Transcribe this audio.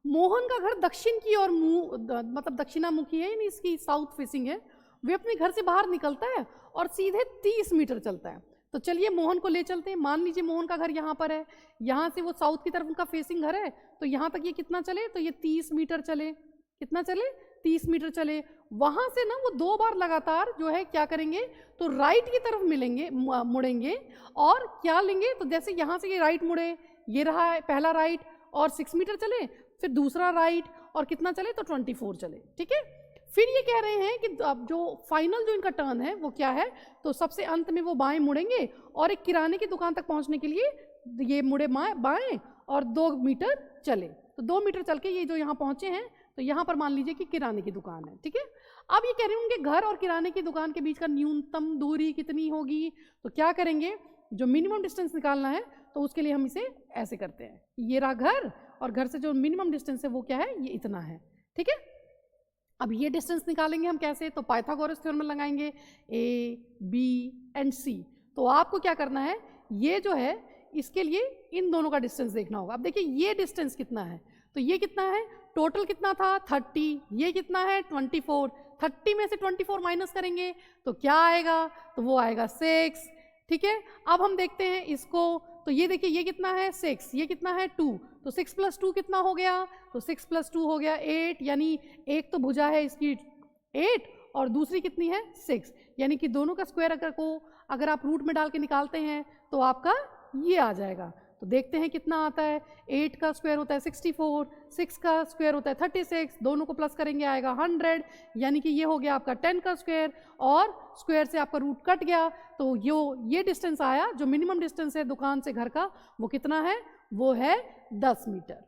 मोहन का घर दक्षिण की ओर मतलब दक्षिणामुखी है, यानी इसकी साउथ फेसिंग है। वे अपने घर से बाहर निकलता है और सीधे 30 मीटर चलता है। तो चलिए मोहन को ले चलते हैं। मान लीजिए मोहन का घर यहाँ पर है, यहाँ से वो साउथ की तरफ उनका फेसिंग घर है, तो यहाँ तक ये कितना चले, तो ये 30 मीटर चले। कितना चले, 30 मीटर चले। वहाँ से ना वो 2 बार लगातार जो है क्या करेंगे, तो राइट की तरफ मिलेंगे, मुड़ेंगे और क्या लेंगे, तो जैसे यहाँ से ये राइट मुड़े, ये रहा है पहला राइट और 6 मीटर चले, फिर दूसरा राइट और कितना चले, तो 24 चले। ठीक है, फिर ये कह रहे हैं कि अब जो फाइनल जो इनका टर्न है वो क्या है, तो सबसे अंत में वो बाएं मुड़ेंगे और एक किराने की दुकान तक पहुंचने के लिए ये मुड़े बाएं और 2 मीटर चले। तो 2 मीटर चल के ये जो यहाँ पहुंचे हैं, तो यहाँ पर मान लीजिए कि किराने की दुकान है। ठीक है, अब ये कह रहे हैं उनके घर और किराने की दुकान के बीच का न्यूनतम दूरी कितनी होगी। तो क्या करेंगे, जो मिनिमम डिस्टेंस निकालना है तो उसके लिए हम इसे ऐसे करते हैं, ये रहा घर और घर से जो मिनिमम डिस्टेंस है वो क्या है, ये इतना है। ठीक है, अब ये डिस्टेंस निकालेंगे हम कैसे, तो पाइथागोरस थ्योरम लगाएंगे, ए बी एंड सी। तो आपको क्या करना है, ये जो है इसके लिए इन दोनों का डिस्टेंस देखना होगा। अब देखिए ये डिस्टेंस कितना है, तो ये कितना है, टोटल कितना था 30, ये कितना है 24। 30 में से 24 माइनस करेंगे तो क्या आएगा, तो वो आएगा 6। ठीक है, अब हम देखते हैं इसको, तो ये देखिए ये कितना है 6, ये कितना है 2, तो 6 + 2 कितना हो गया, तो 6 + 2 हो गया 8, यानी एक तो भुजा है इसकी 8 और दूसरी कितनी है 6, यानी कि दोनों का स्क्वायर अगर आप रूट में डाल के निकालते हैं तो आपका ये आ जाएगा। तो देखते हैं कितना आता है, 8 का स्क्वायर होता है 64, 6 का स्क्वायर होता है 36, दोनों को प्लस करेंगे आएगा 100, यानी कि ये हो गया आपका 10 का स्क्वायर और स्क्वायर से आपका रूट कट गया। तो ये डिस्टेंस आया, जो मिनिमम डिस्टेंस है दुकान से घर का, वो कितना है, वो है 10 मीटर।